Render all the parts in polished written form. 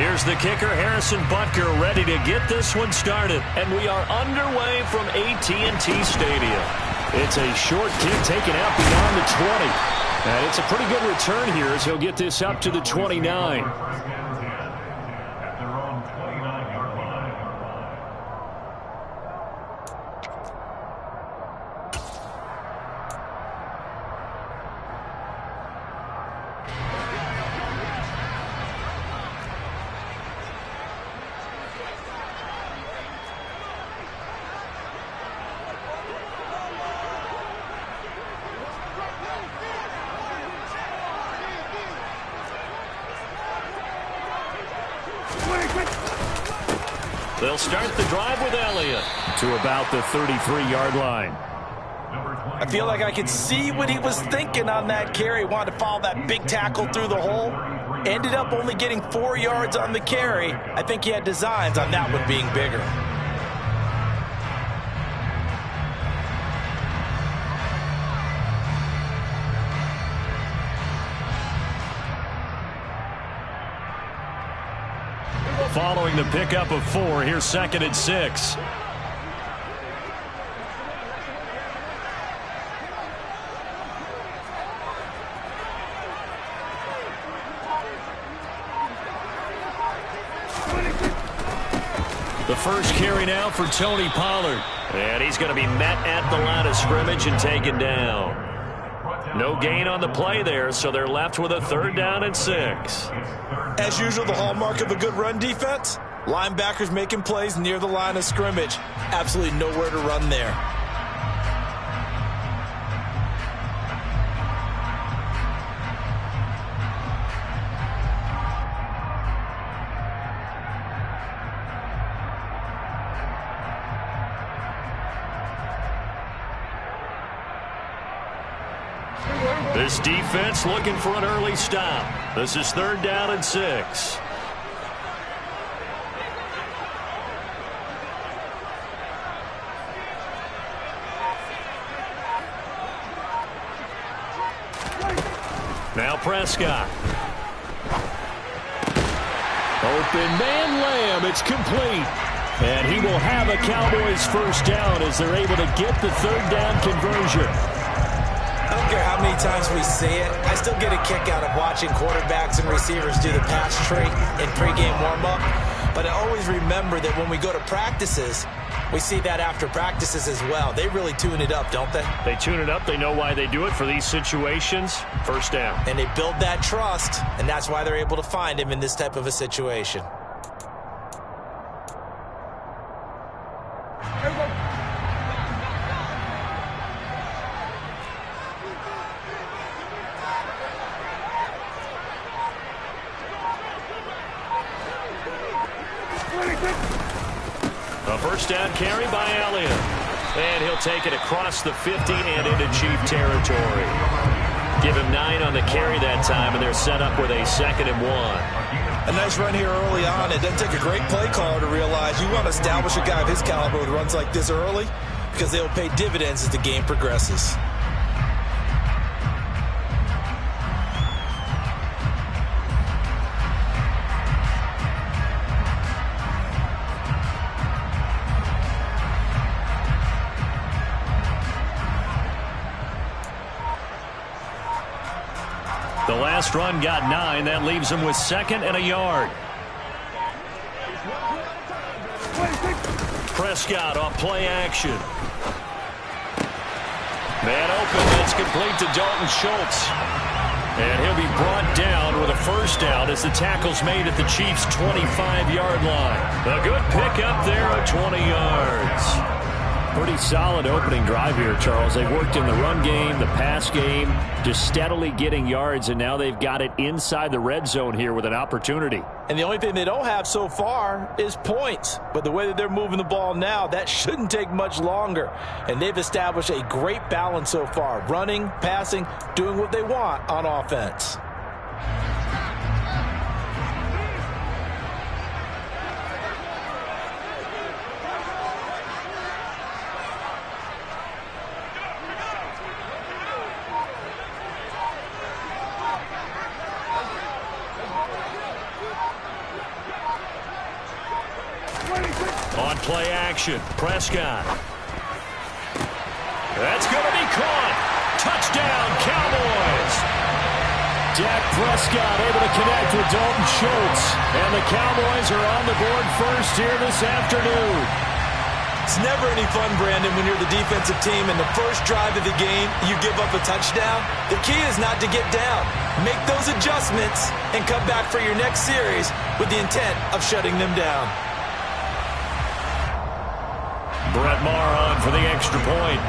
Here's the kicker, Harrison Butker, ready to get this one started. And we are underway from AT&T Stadium. It's a short kick taken out beyond the 20. And it's a pretty good return here as he'll get this up to the 29. They'll start the drive with Elliott to about the 33-yard line. I feel like I could see what he was thinking on that carry. Wanted to follow that big tackle through the hole. Ended up only getting 4 yards on the carry. I think he had designs on that one being bigger. Following the pickup of 4, here's 2nd and 6. The first carry now for Tony Pollard. And he's going to be met at the line of scrimmage and taken down. No gain on the play there, so they're left with a 3rd down and 6. As usual, the hallmark of a good run defense, linebackers making plays near the line of scrimmage. Absolutely nowhere to run there. This defense looking for an early stop. This is 3rd down and 6. Now Prescott. Open man Lamb. It's complete. And he will have a Cowboys first down as they're able to get the 3rd down conversion. I don't care how many times we see it. I still get a kick out of watching quarterbacks and receivers do the pass tree in pregame warm-up. But I always remember that when we go to practices, we see that after practices as well. They really tune it up, don't they? They tune it up. They know why they do it for these situations. First down. And they build that trust, and that's why they're able to find him in this type of a situation. A first down carry by Elliott. And he'll take it across the 50 and into Chief territory. Give him 9 on the carry that time, and they're set up with a 2nd and 1. A nice run here early on. It doesn't take a great play caller to realize you want to establish a guy of his caliber with runs like this early because they'll pay dividends as the game progresses. The last run got 9. That leaves him with 2nd and a yard. Prescott off play action. Man open. That's complete to Dalton Schultz. And he'll be brought down with a first down as the tackle's made at the Chiefs' 25-yard line. A good pickup there of 20 yards. Pretty solid opening drive here, Charles. They've worked in the run game, the pass game, just steadily getting yards, and now they've got it inside the red zone here with an opportunity. And the only thing they don't have so far is points. But the way that they're moving the ball now, that shouldn't take much longer. And they've established a great balance so far. Running, passing, doing what they want on offense. On play action, Prescott. That's going to be caught. Touchdown, Cowboys. Dak Prescott able to connect with Dalton Schultz. And the Cowboys are on the board first here this afternoon. It's never any fun, Brandon, when you're the defensive team and the first drive of the game, you give up a touchdown. The key is not to get down. Make those adjustments and come back for your next series with the intent of shutting them down. Brett Maher on for the extra point.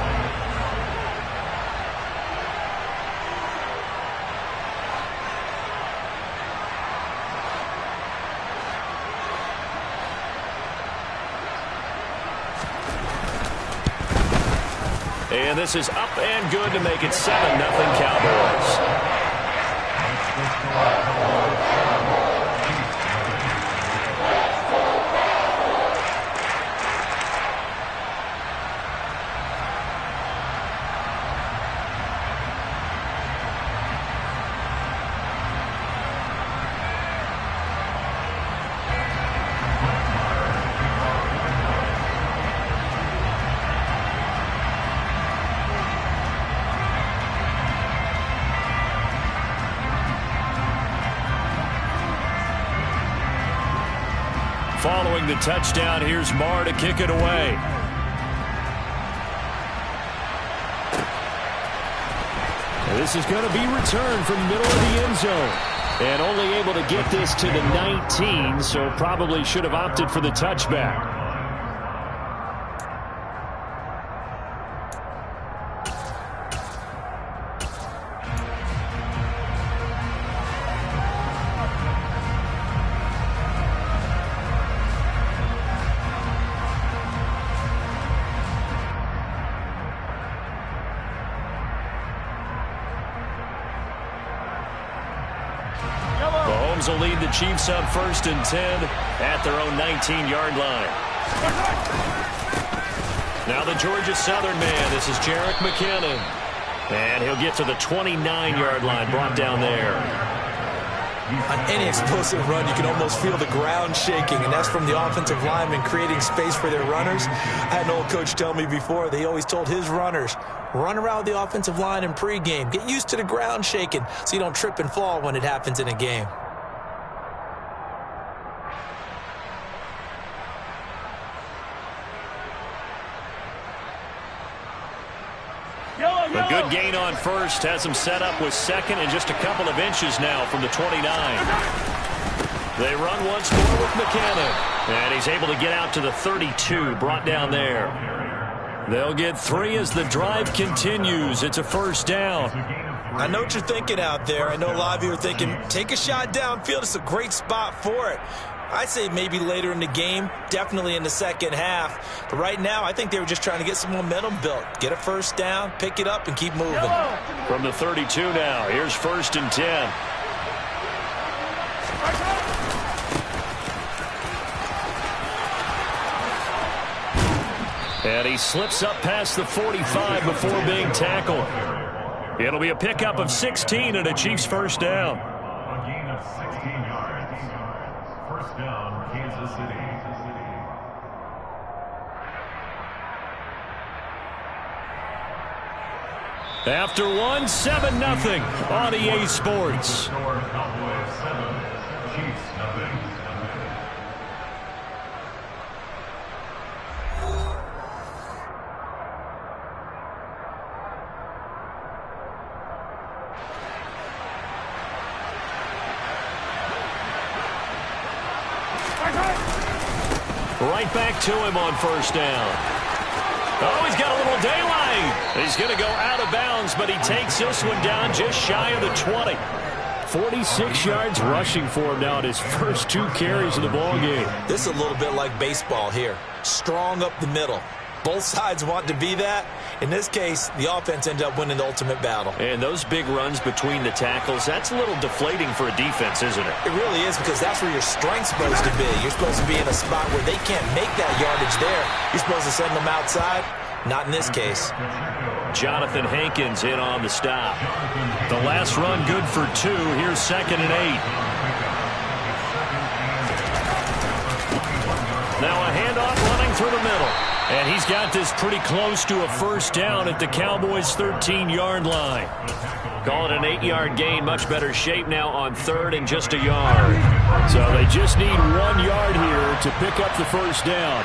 And this is up and good to make it 7-0 Cowboys. Following the touchdown, here's Maher to kick it away. This is going to be returned from the middle of the end zone. And only able to get this to the 19, so probably should have opted for the touchback. Mahomes will lead the Chiefs up 1st and 10 at their own 19-yard line. Now the Georgia Southern man. This is Jerick McKinnon. And he'll get to the 29-yard line, brought down there. On any explosive run, you can almost feel the ground shaking, and that's from the offensive linemen creating space for their runners. I had an old coach tell me before, they always told his runners, run around the offensive line in pregame. Get used to the ground shaking so you don't trip and fall when it happens in a game. A good gain on first has him set up with second and just a couple of inches now from the 29. They run once more with McKinnon. And he's able to get out to the 32, brought down there. They'll get 3 as the drive continues. It's a first down. I know what you're thinking out there. I know a lot of you are thinking, take a shot downfield. It's a great spot for it. I'd say maybe later in the game, definitely in the second half. But right now, I think they were just trying to get some momentum built. Get a first down, pick it up, and keep moving. From the 32 now, here's 1st and 10. And he slips up past the 45 before being tackled. It'll be a pickup of 16 and a Chiefs first down. A gain of 16 yards. First down, Kansas City. After one, 7-0 on EA Sports. Cowboys 7, Chiefs nothing. Right back to him on first down. Oh, he's got a little daylight. He's going to go out of bounds, but he takes this one down just shy of the 20. 46 yards rushing for him now at his first 2 carries of the ballgame. This is a little bit like baseball here. Strong up the middle. Both sides want to be that. In this case, the offense ended up winning the ultimate battle. And those big runs between the tackles, that's a little deflating for a defense, isn't it? It really is, because that's where your strength's supposed to be. You're supposed to be in a spot where they can't make that yardage there. You're supposed to send them outside. Not in this case. Jonathan Hankins in on the stop. The last run good for 2. Here's 2nd and 8. Now a handoff running running through the middle. And he's got this pretty close to a first down at the Cowboys' 13-yard line. Call it an 8-yard gain. Much better shape now on third and just a yard. So they just need 1 yard here to pick up the first down.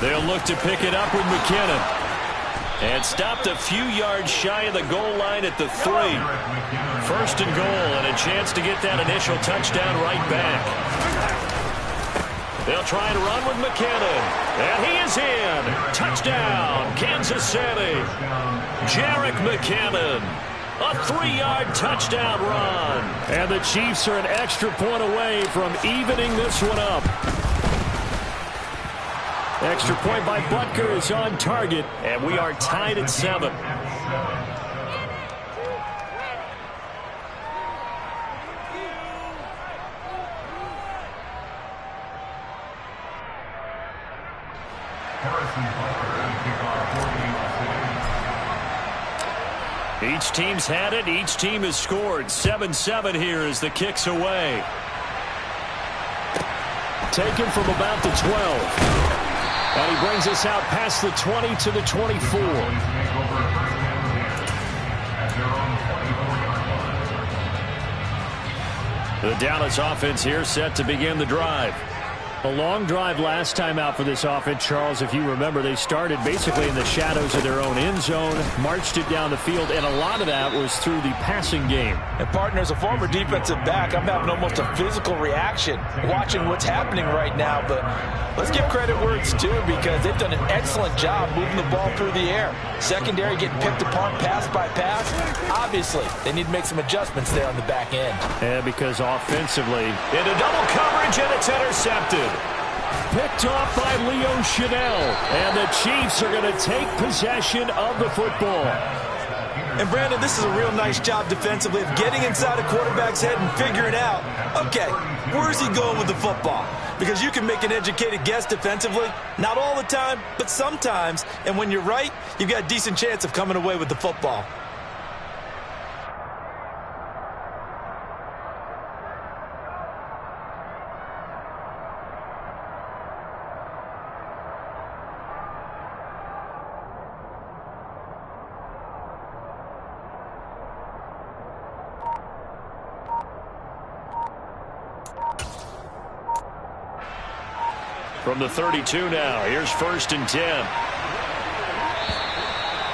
They'll look to pick it up with McKinnon. And stopped a few yards shy of the goal line at the 3. First and goal, and a chance to get that initial touchdown right back. They'll try to run with McKinnon. And he is in. Touchdown, Kansas City. Jerick McKinnon. A 3-yard touchdown run. And the Chiefs are an extra point away from evening this one up. Extra point by Butker is on target, and we are tied at 7. Each team's had it. Each team has scored. 7-7 here as the kick's away. Taken from about the 12. And he brings us out past the 20 to the 24. The Dallas offense here set to begin the drive. A long drive last time out for this offense, Charles. If you remember, they started basically in the shadows of their own end zone, marched it down the field, and a lot of that was through the passing game. And, partner, as a former defensive back, I'm having almost a physical reaction watching what's happening right now. But let's give credit where it's due, because they've done an excellent job moving the ball through the air. Secondary getting picked apart pass by pass. Obviously, they need to make some adjustments there on the back end. Yeah, because offensively, into double coverage, and it's intercepted. Picked off by Leo Chanel, and the Chiefs are going to take possession of the football. And, Brandon, this is a real nice job defensively of getting inside a quarterback's head and figuring out, okay, where's he going with the football? Because you can make an educated guess defensively, not all the time, but sometimes. And when you're right, you've got a decent chance of coming away with the football. From the 32 now, here's 1st and 10.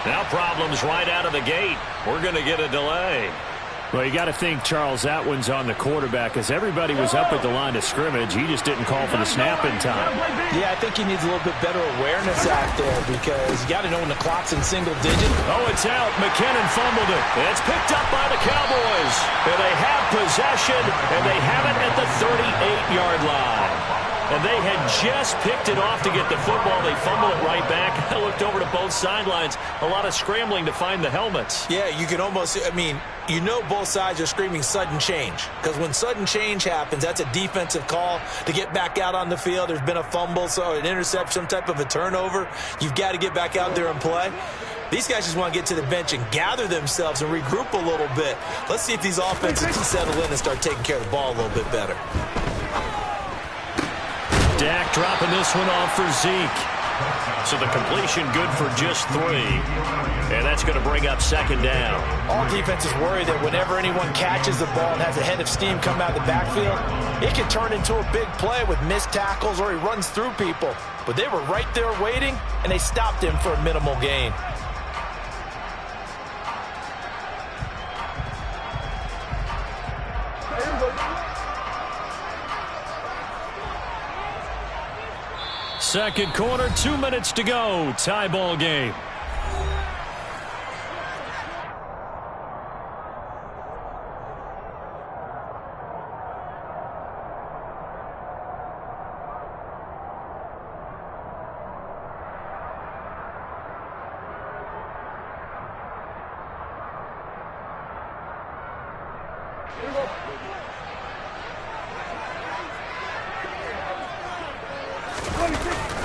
Now problems right out of the gate. We're going to get a delay. Well, you got to think, Charles, that one's on the quarterback, as everybody was up at the line of scrimmage. He just didn't call for the snap in time. Yeah, I think he needs a little bit better awareness out there, because you got to know when the clock's in single digit. Oh, it's out. McKinnon fumbled it. It's picked up by the Cowboys. And they have possession, and they have it at the 38-yard line. And they had just picked it off to get the football. They fumble it right back. I looked over to both sidelines. A lot of scrambling to find the helmets. Yeah, you can almost, I mean, you know both sides are screaming sudden change. Because when sudden change happens, that's a defensive call to get back out on the field. There's been a fumble, so an interception, some type of a turnover. You've got to get back out there and play. These guys just want to get to the bench and gather themselves and regroup a little bit. Let's see if these offenses can settle in and start taking care of the ball a little bit better. Dak dropping this one off for Zeke. So the completion good for just 3. And that's going to bring up 2nd down. All defenses worry that whenever anyone catches the ball and has a head of steam come out of the backfield, it can turn into a big play with missed tackles or he runs through people. But they were right there waiting, and they stopped him for a minimal gain. Second quarter, 2 minutes to go. Tie ball game.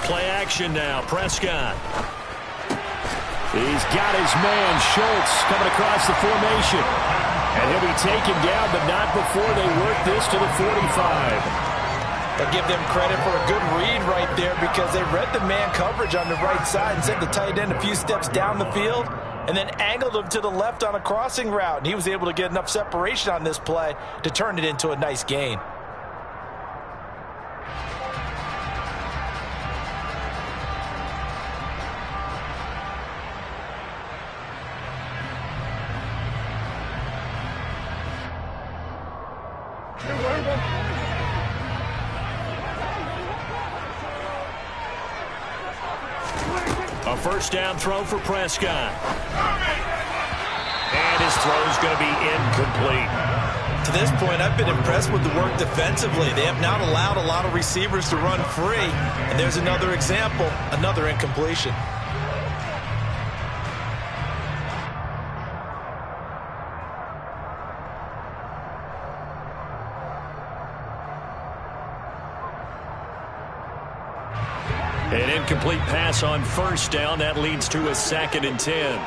Play action now. Prescott. He's got his man, Schultz, coming across the formation. And he'll be taken down, but not before they work this to the 45. But give them credit for a good read right there because they read the man coverage on the right side and sent the tight end a few steps down the field and then angled him to the left on a crossing route. And he was able to get enough separation on this play to turn it into a nice gain. A first down throw for Prescott. And his throw is going to be incomplete. To this point, I've been impressed with the work defensively. They have not allowed a lot of receivers to run free. And there's another example, another incompletion. An incomplete pass on first down. That leads to a 2nd and 10.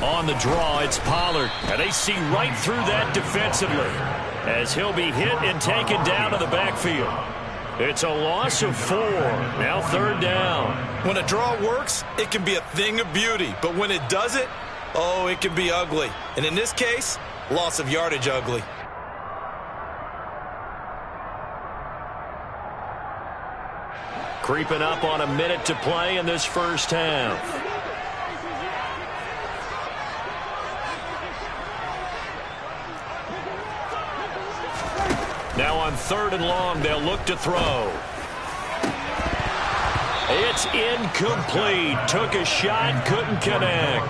On the draw, it's Pollard. And they see right through that defensively as he'll be hit and taken down to the backfield. It's a loss of 4. Now 3rd down. When a draw works, it can be a thing of beauty. But when it doesn't, oh, it can be ugly. And in this case, loss of yardage ugly. Creeping up on a minute to play in this first half. Now on 3rd and long, they'll look to throw. It's incomplete. Took a shot, couldn't connect.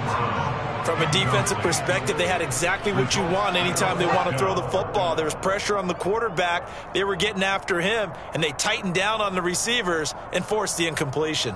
From a defensive perspective, they had exactly what you want anytime they want to throw the football. There was pressure on the quarterback. They were getting after him, and they tightened down on the receivers and forced the incompletion.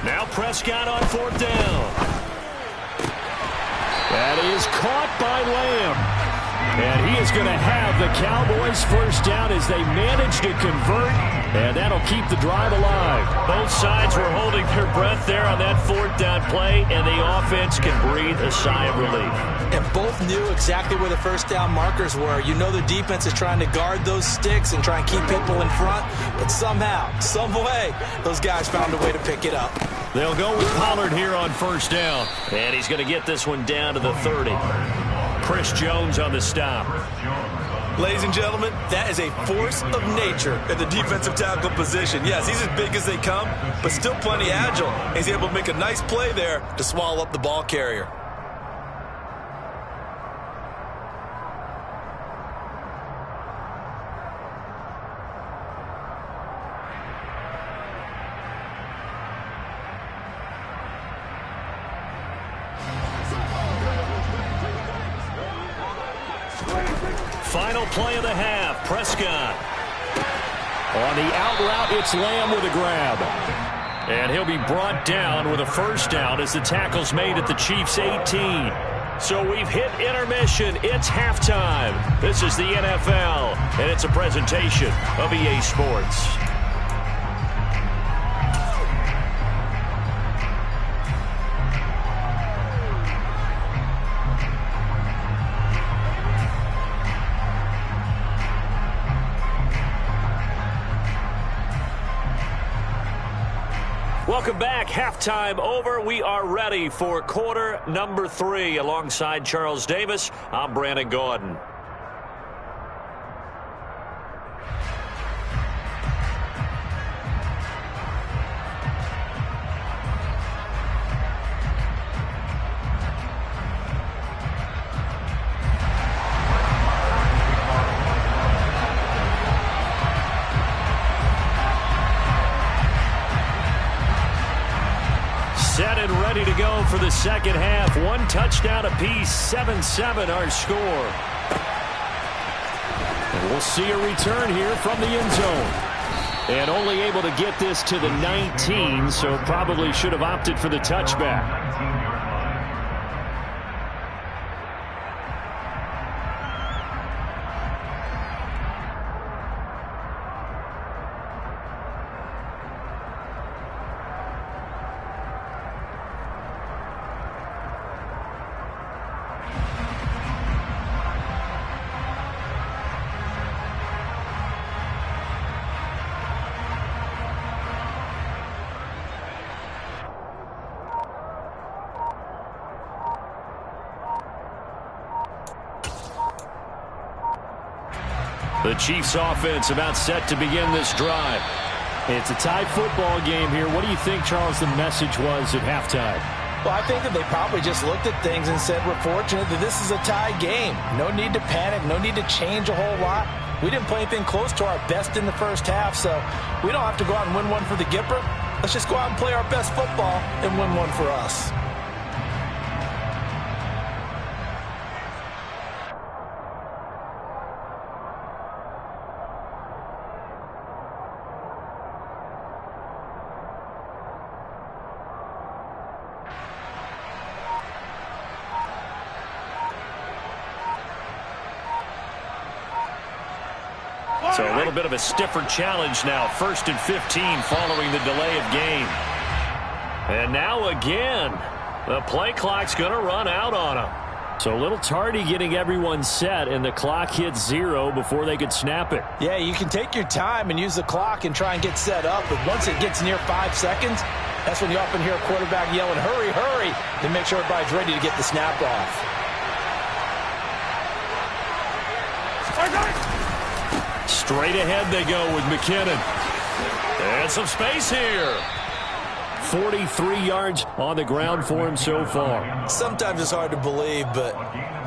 Now Prescott on 4th down. That is caught by Lamb. And he is going to have the Cowboys first down as they manage to convert. And that'll keep the drive alive. Both sides were holding their breath there on that 4th down play, and the offense can breathe a sigh of relief. And both knew exactly where the first down markers were. You know the defense is trying to guard those sticks and try and keep people in front. But somehow, some way, those guys found a way to pick it up. They'll go with Pollard here on first down. And he's going to get this one down to the 30. Chris Jones on the stop. Ladies and gentlemen, that is a force of nature at the defensive tackle position. Yes, he's as big as they come, but still plenty agile. He's able to make a nice play there to swallow up the ball carrier. Final play of the half, Prescott. On the out route, it's Lamb with a grab. And he'll be brought down with a first down as the tackle's made at the Chiefs' 18. So we've hit intermission. It's halftime. This is the NFL, and it's a presentation of EA Sports. Welcome back. Halftime over. We are ready for quarter number 3. Alongside Charles Davis, I'm Brandon Gordon. Set and ready to go for the second half. One touchdown apiece, 7-7 our score. And we'll see a return here from the end zone. And only able to get this to the 19, so probably should have opted for the touchback. The Chiefs offense about set to begin this drive. It's a tie football game here. What do you think, Charles, the message was at halftime? Well, I think that they probably just looked at things and said, we're fortunate that this is a tie game. No need to panic. No need to change a whole lot. We didn't play anything close to our best in the first half, so we don't have to go out and win one for the Gipper. Let's just go out and play our best football and win one for us. So a little bit of a stiffer challenge now. 1st and 15 following the delay of game. And now again, the play clock's going to run out on them. So a little tardy getting everyone set, and the clock hits 0 before they could snap it. Yeah, you can take your time and use the clock and try and get set up, but once it gets near 5 seconds, that's when you often hear a quarterback yelling, hurry, hurry, to make sure everybody's ready to get the snap off. Straight ahead they go with McKinnon. And some space here. 43 yards on the ground for him so far. Sometimes it's hard to believe, but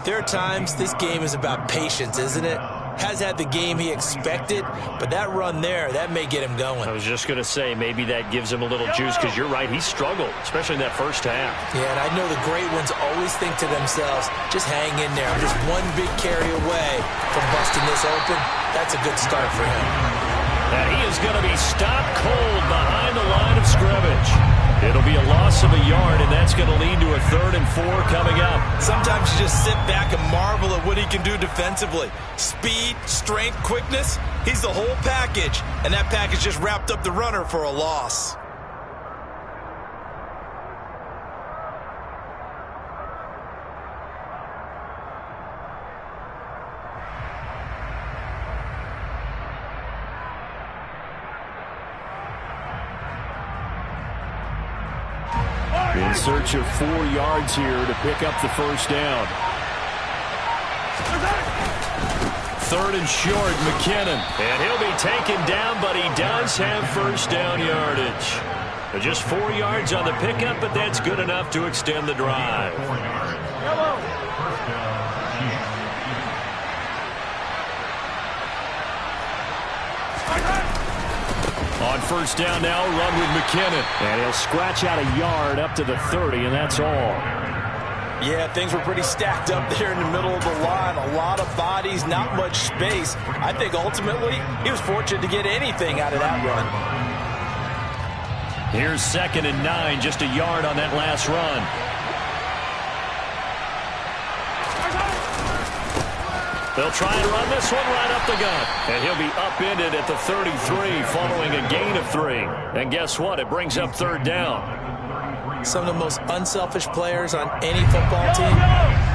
there are times this game is about patience, isn't it? Has had the game he expected, but that run there, that may get him going. I was just going to say, maybe that gives him a little juice, because you're right, he struggled, especially in that first half. Yeah, and I know the great ones always think to themselves, just hang in there. I'm just one big carry away from busting this open. That's a good start for him. And he is going to be stopped cold behind the line of scrimmage. It'll be a loss of a yard, and that's going to lead to a 3rd and 4 coming up. Sometimes you just sit back and marvel at what he can do defensively. Speed, strength, quickness, he's the whole package. And that package just wrapped up the runner for a loss. In search of 4 yards here to pick up the first down. 3rd and short, McKinnon. And he'll be taken down, but he does have first down yardage. Just 4 yards on the pickup, but that's good enough to extend the drive. 4 yards. First down, Chiefs. On first down now, run with McKinnon. And he'll scratch out a yard up to the 30, and that's all. Yeah, things were pretty stacked up there in the middle of the line. A lot of bodies, not much space. I think ultimately he was fortunate to get anything out of that run. Here's 2nd and 9, just a yard on that last run. They'll try and run this one right up the gut. And he'll be upended at the 33 following a gain of 3. And guess what? It brings up 3rd down. Some of the most unselfish players on any football team,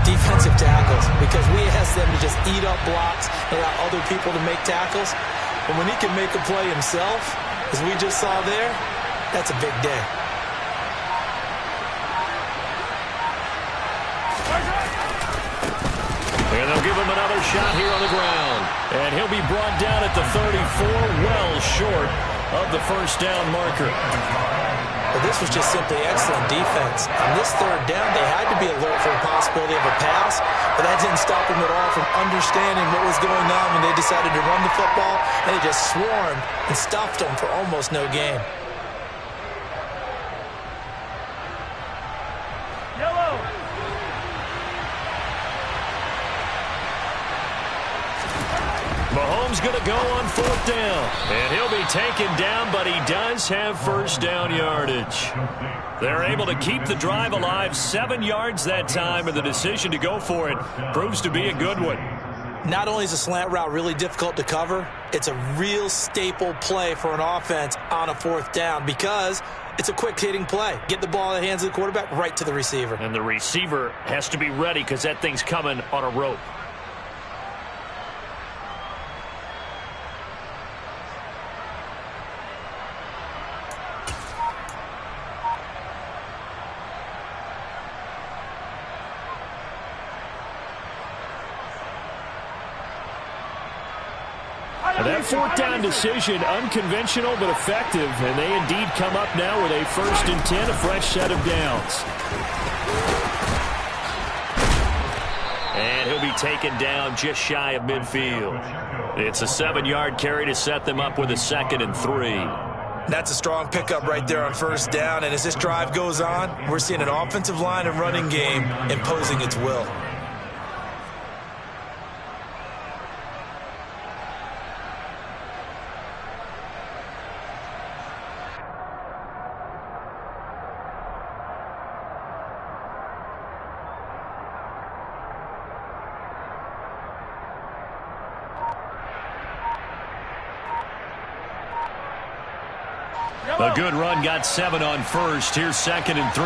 defensive tackles, because we ask them to just eat up blocks and allow other people to make tackles. But when he can make a play himself, as we just saw there, that's a big day. And they'll give him another shot here on the ground. And he'll be brought down at the 34, well short of the first down marker. But this was just simply excellent defense. On this 3rd down, they had to be alert for the possibility of a pass, but that didn't stop them at all from understanding what was going on when they decided to run the football, and they just swarmed and stuffed them for almost no gain. time's going to go on 4th down. And he'll be taken down, but he does have first down yardage. They're able to keep the drive alive, 7 yards that time, and the decision to go for it proves to be a good one. Not only is a slant route really difficult to cover, it's a real staple play for an offense on a 4th down because it's a quick-hitting play. Get the ball in the hands of the quarterback right to the receiver. And the receiver has to be ready because that thing's coming on a rope. And that 4th down decision, unconventional but effective, and they indeed come up now with a 1st and 10, a fresh set of downs. And he'll be taken down just shy of midfield. It's a 7-yard carry to set them up with a 2nd and 3. That's a strong pickup right there on 1st down, and as this drive goes on, we're seeing an offensive line and running game imposing its will. A good run, got 7 on 1st. Here's 2nd and 3.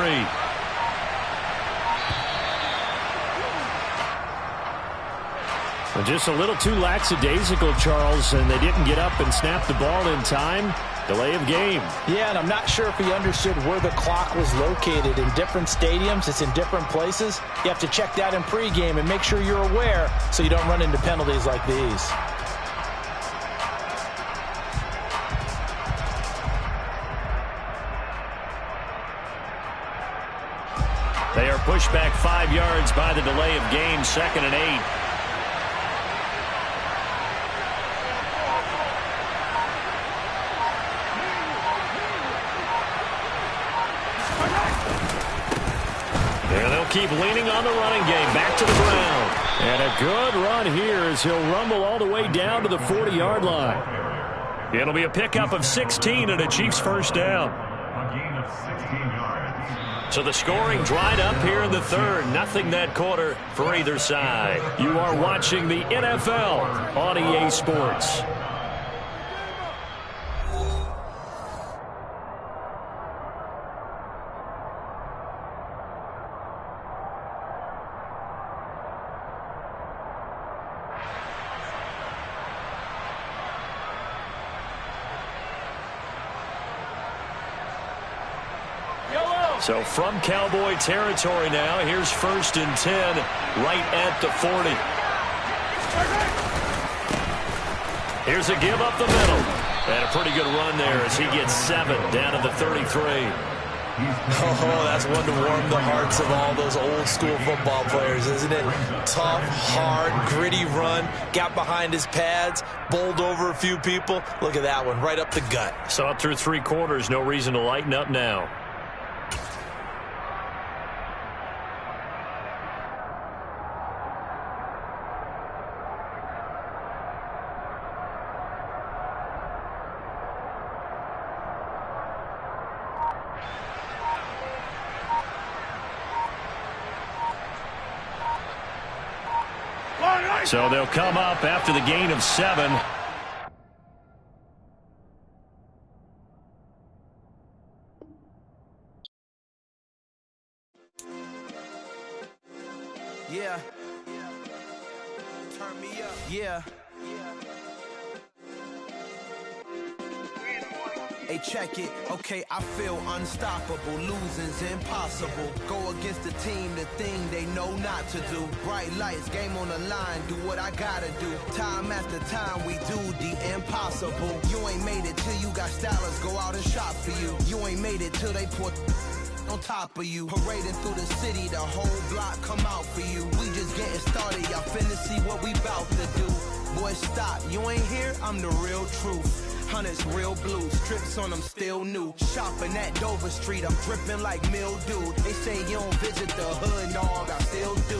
Well, just a little too lackadaisical, Charles, and they didn't get up and snap the ball in time. Delay of game. Yeah, and I'm not sure if he understood where the clock was located. In different stadiums, it's in different places. You have to check that in pregame and make sure you're aware so you don't run into penalties like these. They are pushed back 5 yards by the delay of game, 2nd and 8. And they'll keep leaning on the running game, back to the ground. And a good run here as he'll rumble all the way down to the 40-yard line. It'll be a pickup of 16 and a Chiefs 1st down. A gain of 16 yards. So the scoring dried up here in the 3rd. Nothing that quarter for either side. You are watching the NFL on EA Sports. So from Cowboy territory now, here's 1st and 10 right at the 40. Here's a give up the middle. And a pretty good run there as he gets 7 down to the 33. Oh, that's one to warm the hearts of all those old school football players, isn't it? Tough, hard, gritty run, got behind his pads, bowled over a few people. Look at that one, right up the gut. Saw it through 3 quarters, no reason to lighten up now. So they'll come up after the gain of 7. Yeah. Turn me up. Yeah. Hey, check it. Okay, I feel unstoppable. Losing's impossible. Go against the team, the thing they know not to do. Bright lights, game on the line. Do what I gotta do. Time after time, we do the impossible. You ain't made it till you got stylers go out and shop for you. You ain't made it till they put on top of you. Parading through the city, the whole block come out for you. We just getting started, y'all finna see what we bout to do. Boy, stop, you ain't here, I'm the real truth. Hunters, real blue, strips on them still new. Shopping at Dover Street, I'm dripping like mildew. They say you don't visit the hood, dog, I still do.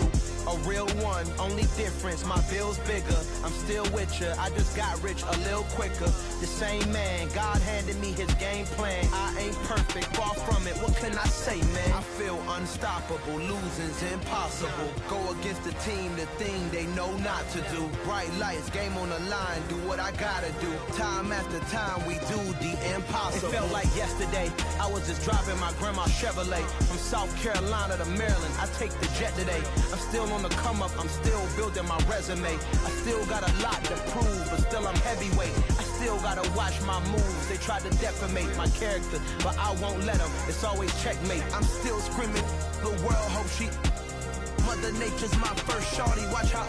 a real one. Only difference, my bill's bigger. I'm still with ya. I just got rich a little quicker. The same man, God handed me his game plan. I ain't perfect, far from it. What can I say, man? I feel unstoppable. Losing's impossible. Go against the team, the thing they know not to do. Bright lights, game on the line. Do what I gotta do. Time after time, we do the impossible. It felt like yesterday. I was just driving my grandma's Chevrolet from South Carolina to Maryland. I take the jet today. I'm still on the come up. I'm still building my resume. I still got a lot to prove, but still I'm heavyweight. I still gotta watch my moves. They tried to defamate my character, but I won't let them. It's always checkmate. I'm still screaming. The world hope she. Mother Nature's my first shorty. Watch how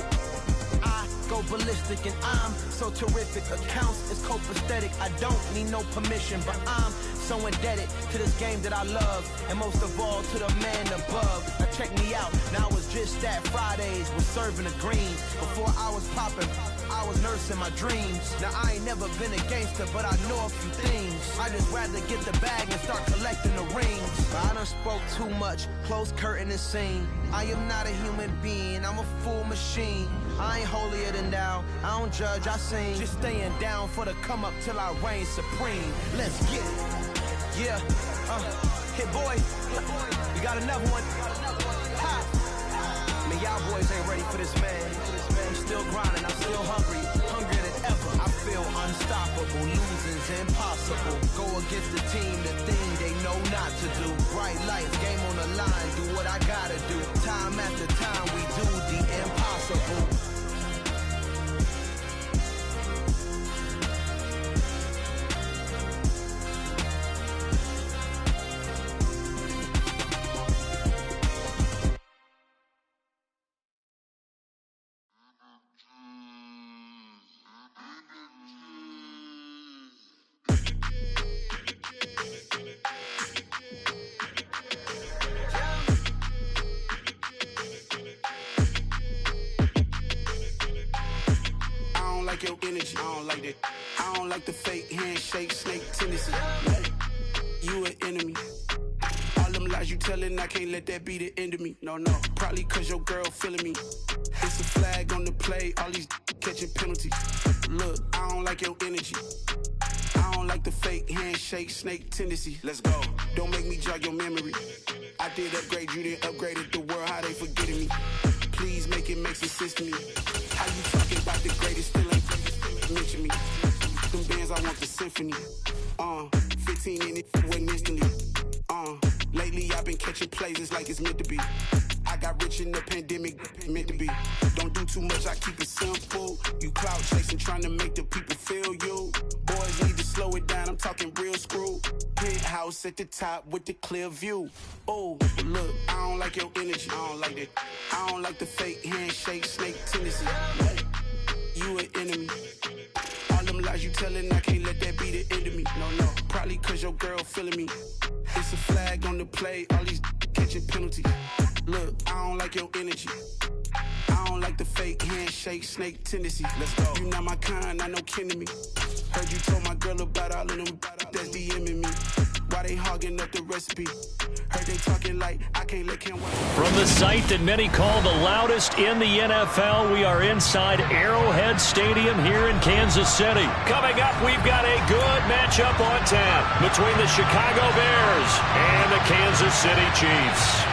I go ballistic, and I'm so terrific. Accounts is copacetic. I don't need no permission, but I'm so indebted to this game that I love, and most of all to the man above. Now check me out. Now I was just at Fridays, was serving the greens. Before I was popping, I was nursing my dreams. Now I ain't never been a gangster, but I know a few things. I just rather get the bag and start collecting the rings. But I done spoke too much, close curtain and scene. I am not a human being, I'm a full machine. I ain't holier than thou, I don't judge, I sing. Just staying down for the come up till I reign supreme. Let's get it. Yeah, hit boy, we got another one. Ha. Man, y'all boys ain't ready for this, man. I'm still grinding, I'm still hungry, hungrier than ever. I feel unstoppable, losing's impossible. Go against the team, the thing they know not to do. Bright lights, game on the line, do what I gotta do. Time after time, we do the impossible. Your energy, I don't like that. I don't like the fake handshake, snake tendency. You an enemy. All them lies you telling, I can't let that be the end of me. No, probably cause your girl feeling me. It's a flag on the play, all these catching penalties. Look, I don't like your energy. I don't like the fake handshake, snake tendency. Let's go. Don't make me jog your memory. I did upgrade, you didn't upgrade it. The world, how they forgetting me. Please make it make some sense to me. How you talking about the greatest, still ain't mention me. Them bands, I want the symphony. 15 in it, wasn't instantly. Lately I've been catching plays, it's like it's meant to be. I got rich in the pandemic, meant to be. Don't do too much, I keep it simple. You clout chasing, trying to make the people feel you. Boys need to slow it down, I'm talking real screw. Penthouse at the top with the clear view. Oh, look, I don't like your energy, I don't like that. I don't like the fake handshake, snake tendency. You an enemy. All them lies you telling, I can't let that be the end of me. No, probably cause your girl feeling me. It's a flag on the play, all these catching penalties. Look, I don't like your energy. I don't like the fake handshake, snake tendency. Let's go. You not my kind, I know kin to me. Heard you told my girl about all of them that's DMing me. Why they hogging up the recipe? Heard they talking like I can't let Ken watch. From the site that many call the loudest in the NFL, we are inside Arrowhead Stadium here in Kansas City. Coming up, we've got a good matchup on tap between the Chicago Bears and the Kansas City Chiefs.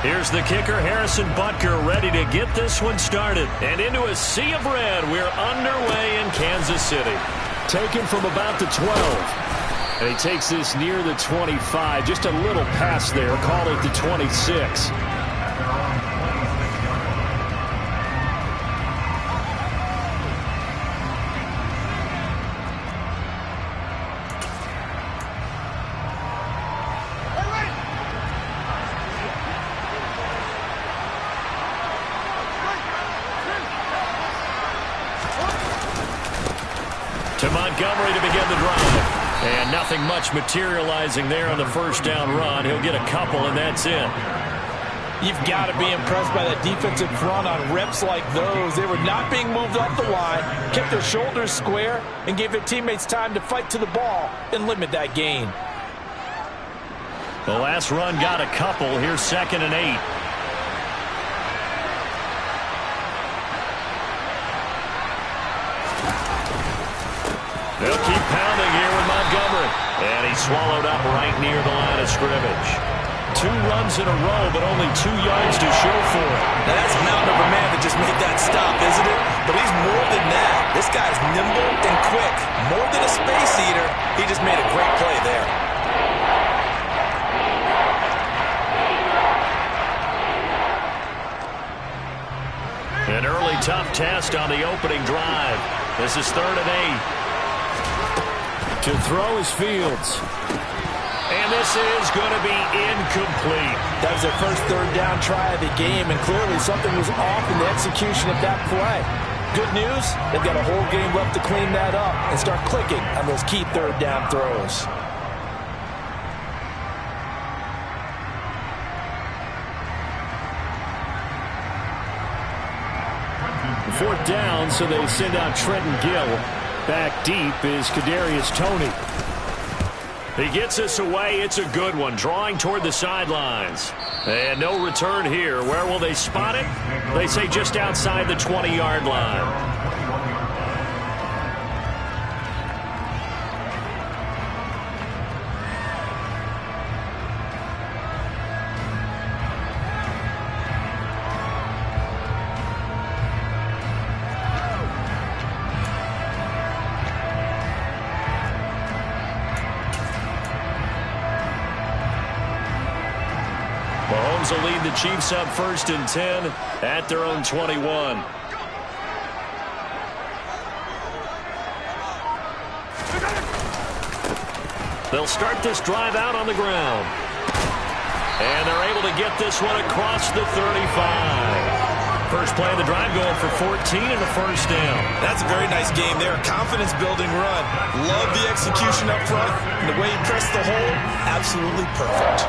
Here's the kicker, Harrison Butker, ready to get this one started. And into a sea of red, we're underway in Kansas City. Taken from about the 12. And he takes this near the 25. Just a little pass there. Call it the 26. To Montgomery to begin the drive. And nothing much materializing there on the first down run. He'll get a couple, and that's it. You've got to be impressed by that defensive front on reps like those. They were not being moved off the line, kept their shoulders square, and gave their teammates time to fight to the ball and limit that gain. The last run got a couple. Here's 2nd and 8. They'll keep pounding here with Montgomery. And he's swallowed up right near the line of scrimmage. 2 runs in a row, but only 2 yards to show for it. Now that's a mountain of a man that just made that stop, isn't it? But he's more than that. This guy's nimble and quick. More than a space eater. He just made a great play there. An early tough test on the opening drive. This is 3rd and 8. To throw is Fields. And this is going to be incomplete. That was their first 3rd down try of the game, and clearly something was off in the execution of that play. Good news, they've got a whole game left to clean that up and start clicking on those key 3rd down throws. Fourth down, so they send out Trenton Gill. Back deep is Kadarius Toney. He gets us away. It's a good one. Drawing toward the sidelines. And no return here. Where will they spot it? They say just outside the 20-yard line. Mahomes will lead the Chiefs up 1st and 10 at their own 21. They'll start this drive out on the ground. And they're able to get this one across the 35. First play of the drive going for 14 and a first down. That's a very nice game there. Confidence-building run. Love the execution up front. And the way he pressed the hole, absolutely perfect.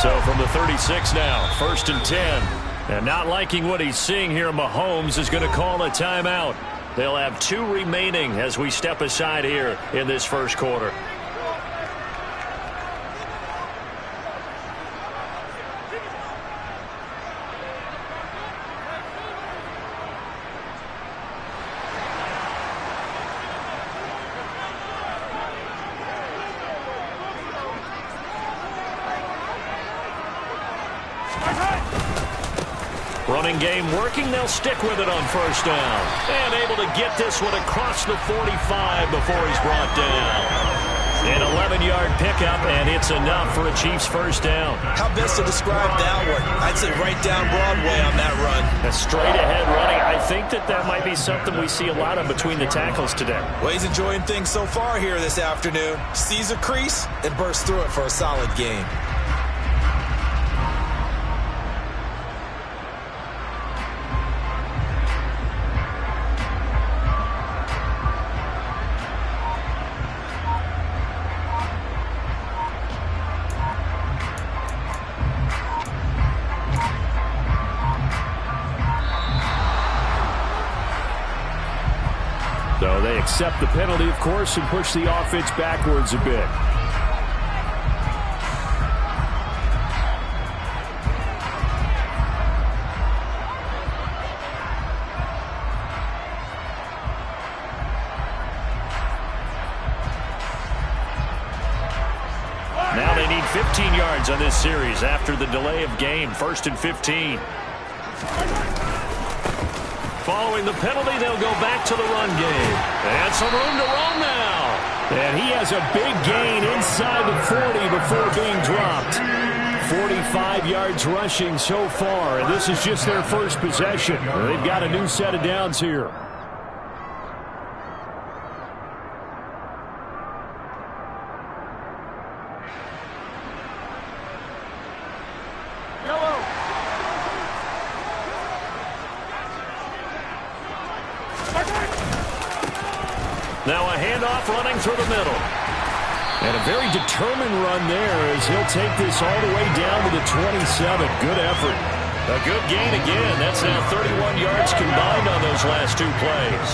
So from the 36 now, 1st and 10. And not liking what he's seeing here, Mahomes is going to call a timeout. They'll have 2 remaining as we step aside here in this first quarter. Running game working. They'll stick with it on first down. And able to get this one across the 45 before he's brought down. An 11-yard pickup, and it's enough for a Chiefs first down. How best to describe that one? I'd say right down Broadway on that run. A straight-ahead running. I think that might be something we see a lot of between the tackles today. Well, he's enjoying things so far here this afternoon. Sees a crease and bursts through it for a solid gain. So they accept the penalty, of course, and push the offense backwards a bit. Now they need 15 yards on this series after the delay of game. 1st and 15. Following the penalty, they'll go back to the run game. And some room to roam now. And he has a big gain inside the 40 before being dropped. 45 yards rushing so far, and this is just their first possession. They've got a new set of downs here. Now a handoff running through the middle. And a very determined run there as he'll take this all the way down to the 27. Good effort. A good gain again. That's now 31 yards combined on those last two plays.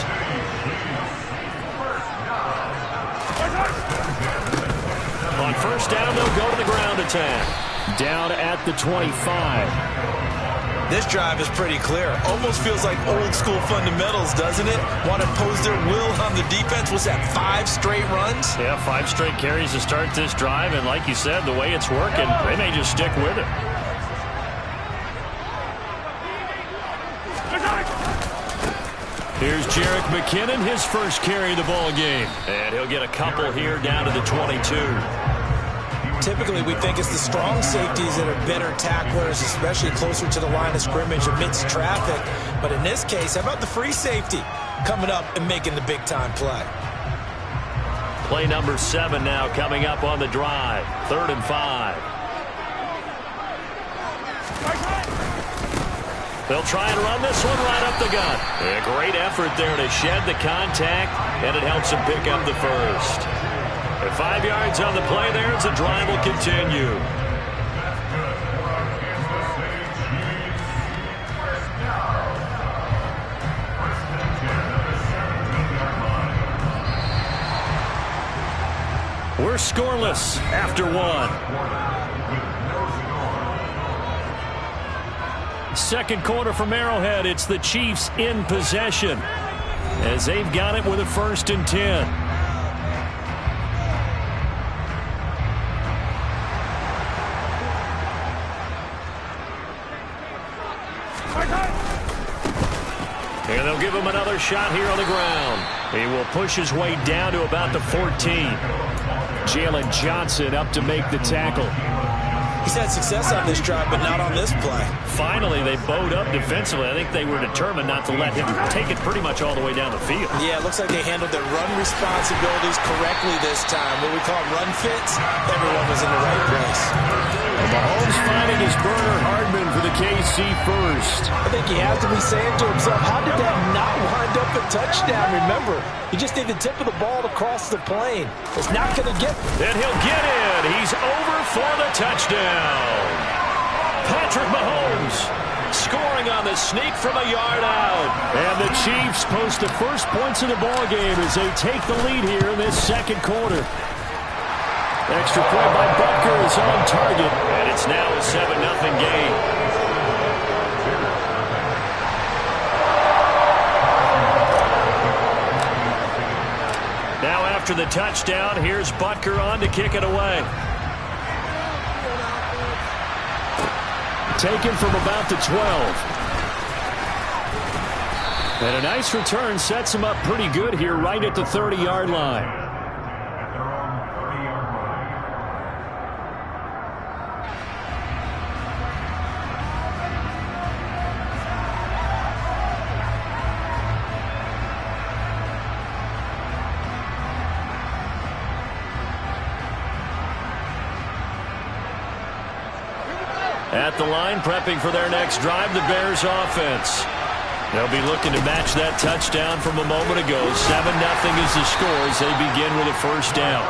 On first down, they'll go to the ground attack. Down at the 25. This drive is pretty clear. Almost feels like old school fundamentals, doesn't it? Want to impose their will on the defense. Was that 5 straight runs? Yeah, 5 straight carries to start this drive. And like you said, the way it's working, they may just stick with it. Here's Jerick McKinnon, his first carry of the ball game. And he'll get a couple here down to the 22. Typically, we think it's the strong safeties that are better tacklers, especially closer to the line of scrimmage amidst traffic. But in this case, how about the free safety coming up and making the big-time play? Play number 7 now coming up on the drive. 3rd and 5. They'll try and run this one right up the gut. A great effort there to shed the contact, and it helps them pick up the first. 5 yards on the play there as the drive will continue. We're scoreless after 1. Second quarter from Arrowhead. It's the Chiefs in possession as they've got it with a 1st and 10. And they'll give him another shot here on the ground. He will push his way down to about the 14. Jalen Johnson up to make the tackle. He's had success on this drive, but not on this play. Finally, they bowed up defensively. I think they were determined not to let him take it pretty much all the way down the field. Yeah, it looks like they handled their run responsibilities correctly this time. What we call run fits, everyone was in the right place. Mahomes finding his burner Hardman for the KC first. I think he has to be saying to himself, how did that not wind up a touchdown? Remember, you just need the tip of the ball to cross the plane. It's not going to get... And he'll get in. He's over for the touchdown. Patrick Mahomes scoring on the sneak from a yard out. And the Chiefs post the first points of the ball game as they take the lead here in this second quarter. Extra point by Butker is on target, and it's now a 7-0 game. Now after the touchdown, here's Butker on to kick it away. Taken from about the 12. And a nice return sets him up pretty good here right at the 30-yard line. At the line, prepping for their next drive, the Bears offense. They'll be looking to match that touchdown from a moment ago. 7-0 is the score as they begin with a first down.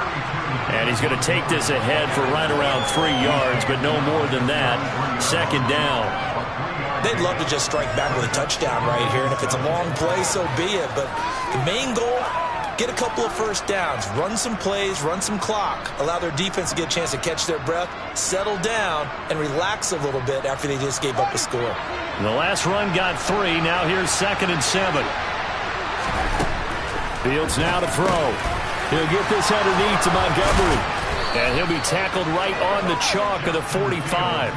And he's going to take this ahead for right around 3 yards, but no more than that. Second down. They'd love to just strike back with a touchdown right here, and if it's a long play, so be it. But the main goal, get a couple of first downs, run some plays, run some clock, allow their defense to get a chance to catch their breath, settle down, and relax a little bit after they just gave up a score. The last run got 3. Now here's 2nd and 7. Fields now to throw. He'll get this underneath to Montgomery. And he'll be tackled right on the chalk of the 45.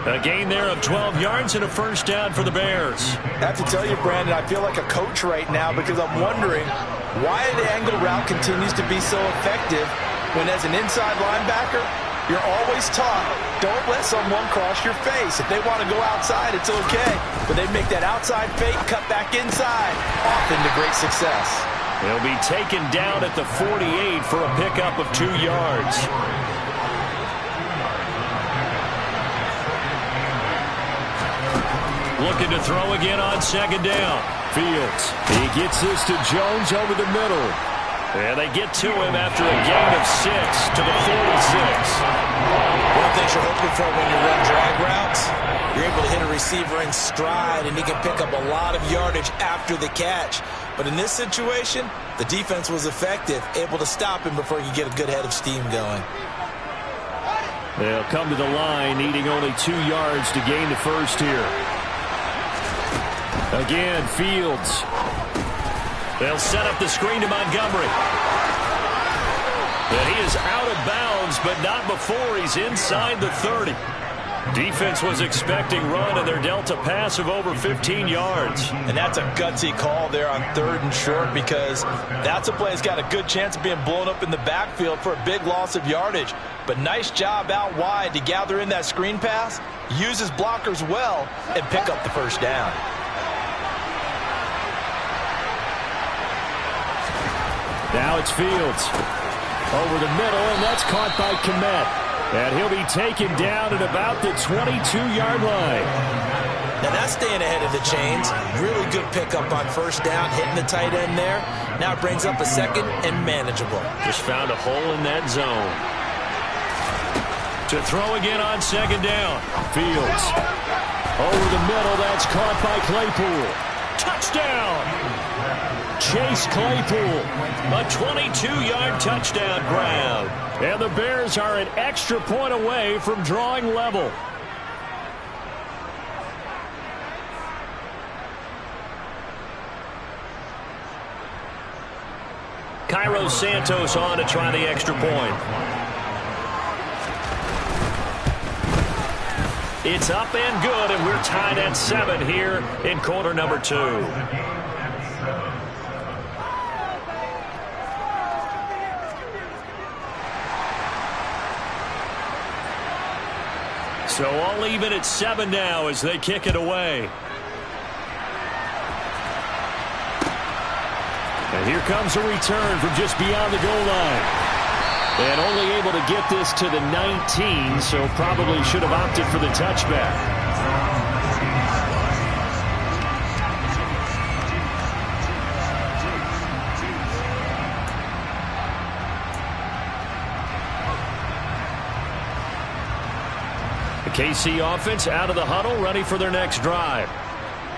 A gain there of 12 yards and a first down for the Bears. I have to tell you, Brandon, I feel like a coach right now because I'm wondering why the angle route continues to be so effective when as an inside linebacker, you're always taught, don't let someone cross your face. If they want to go outside, it's okay. But they make that outside fake, cut back inside, often to great success. They'll be taken down at the 48 for a pickup of 2 yards. Looking to throw again on second down. Fields. He gets this to Jones over the middle. And they get to him after a gain of 6 to the 46. One of the things you're hoping for when you run drag routes, you're able to hit a receiver in stride, and he can pick up a lot of yardage after the catch. But in this situation, the defense was effective, able to stop him before he could get a good head of steam going. They'll come to the line, needing only 2 yards to gain the first here. Again, Fields. They'll set up the screen to Montgomery. And he is out of bounds, but not before he's inside the 30. Defense was expecting run, and they're dealt a pass of over 15 yards. And that's a gutsy call there on 3rd and short because that's a play that's got a good chance of being blown up in the backfield for a big loss of yardage. But nice job out wide to gather in that screen pass, use his blockers well, and pick up the first down. Now it's Fields. Over the middle, and that's caught by Kmet. And he'll be taken down at about the 22-yard line. Now that's staying ahead of the chains. Really good pickup on first down, hitting the tight end there. Now it brings up a second and manageable. Just found a hole in that zone. To throw again on second down. Fields. Over the middle, that's caught by Claypool. Touchdown! Chase Claypool, a 22-yard touchdown grab. And the Bears are an extra point away from drawing level. Cairo Santos on to try the extra point. It's up and good, and we're tied at 7 here in quarter number 2. So all even at 7 now as they kick it away. And here comes a return from just beyond the goal line. And only able to get this to the 19, so probably should have opted for the touchback. KC offense out of the huddle, ready for their next drive.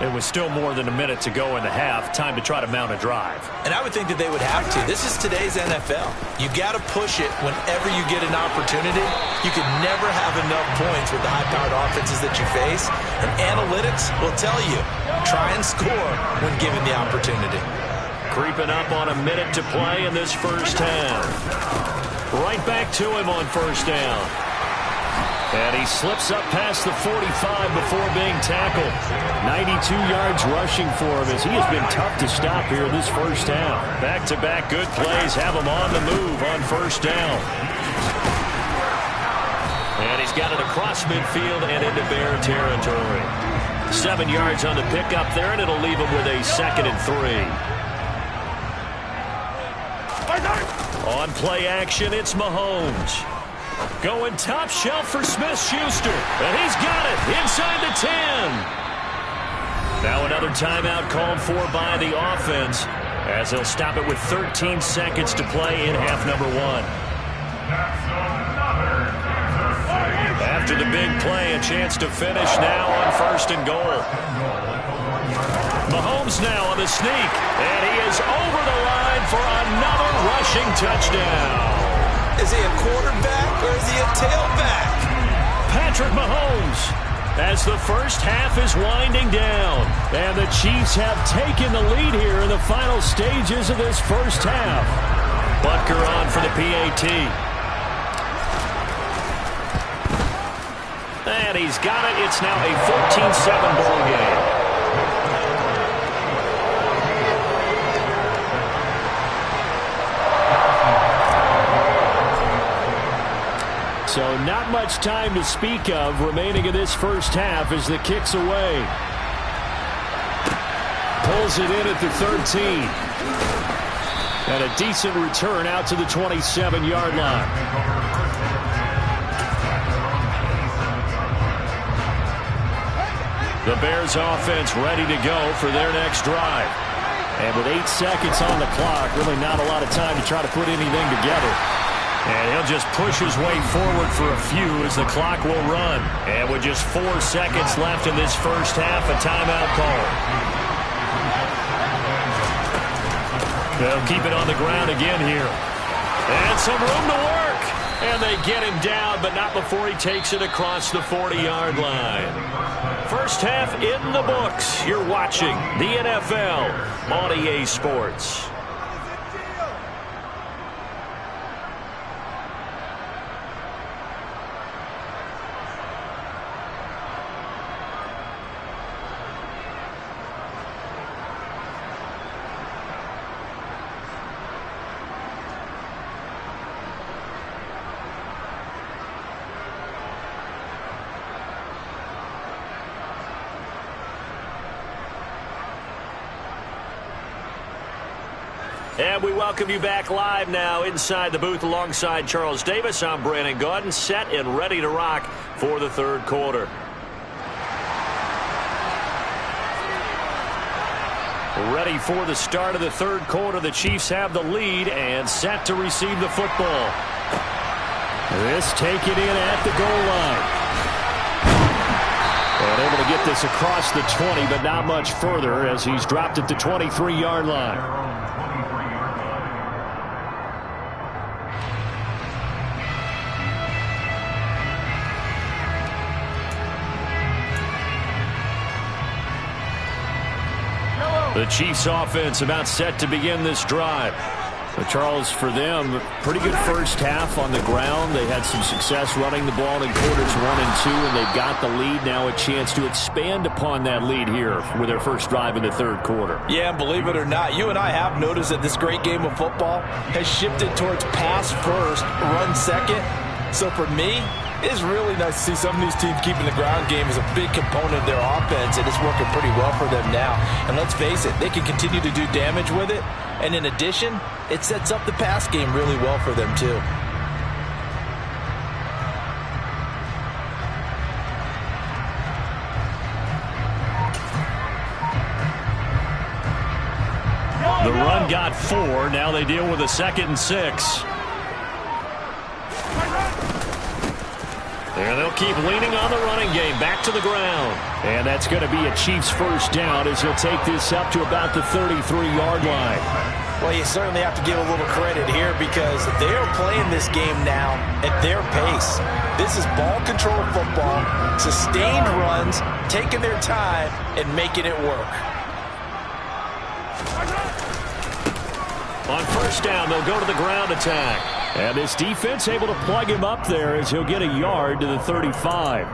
It was still more than a minute to go in the half. Time to try to mount a drive. And I would think that they would have to. This is today's NFL. You got to push it whenever you get an opportunity. You can never have enough points with the high-powered offenses that you face. And analytics will tell you, try and score when given the opportunity. Creeping up on a minute to play in this first half. Right back to him on first down. And he slips up past the 45 before being tackled. 92 yards rushing for him as he has been tough to stop here this first half. Back-to-back good plays have him on the move on first down. And he's got it across midfield and into Bear territory. 7 yards on the pickup there, and it'll leave him with a 2nd and 3. On play action, it's Mahomes. Going top shelf for Smith-Schuster. And he's got it inside the 10. Now another timeout called for by the offense as they'll stop it with 13 seconds to play in half number 1. After the big play, a chance to finish now on 1st and goal. Mahomes now on the sneak. And he is over the line for another rushing touchdown. Is he a quarterback or is he a tailback? Patrick Mahomes as the first half is winding down. And the Chiefs have taken the lead here in the final stages of this first half. Butker on for the PAT. And he's got it. It's now a 14-7 ball game. So not much time to speak of remaining in this first half as the kick's away. Pulls it in at the 13. And a decent return out to the 27-yard line. The Bears offense ready to go for their next drive. And with 8 seconds on the clock, really not a lot of time to try to put anything together. And he'll just push his way forward for a few as the clock will run. And with just 4 seconds left in this first half, a timeout call. They'll keep it on the ground again here. And some room to work. And they get him down, but not before he takes it across the 40-yard line. First half in the books. You're watching the NFL on EA Sports. And we welcome you back live now inside the booth alongside Charles Davis. I'm Brandon Gaudin, set and ready to rock for the third quarter. Ready for the start of the third quarter. The Chiefs have the lead and set to receive the football. This take it in at the goal line. And able to get this across the 20, but not much further as he's dropped at the 23-yard line. The Chiefs offense about set to begin this drive. But Charles, for them, pretty good first half on the ground. They had some success running the ball in quarters 1 and 2, and they've got the lead. Now a chance to expand upon that lead here with their first drive in the third quarter. Yeah, and believe it or not, you and I have noticed that this great game of football has shifted towards pass first, run second. So for me, it's really nice to see some of these teams keeping the ground game as a big component of their offense, and it's working pretty well for them now. And let's face it, they can continue to do damage with it. And in addition, it sets up the pass game really well for them too. The run got 4. Now they deal with a 2nd and 6. And they'll keep leaning on the running game. Back to the ground. And that's going to be a Chiefs first down as he'll take this up to about the 33-yard line. Well, you certainly have to give a little credit here because they are playing this game now at their pace. This is ball control football, sustained runs, taking their time, and making it work. On first down, they'll go to the ground attack. And this defense able to plug him up there as he'll get a yard to the 35.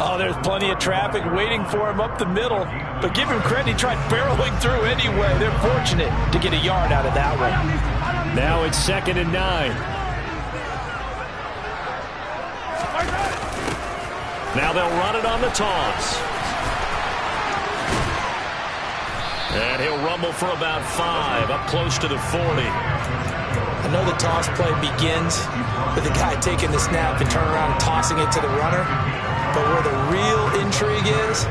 Oh, there's plenty of traffic waiting for him up the middle. But give him credit, he tried barreling through anyway. They're fortunate to get a yard out of that one. Now it's 2nd and 9. Now they'll run it on the toss. And he'll rumble for about 5, up close to the 40. I know the toss play begins with the guy taking the snap and turning around and tossing it to the runner. But where the real intrigue is,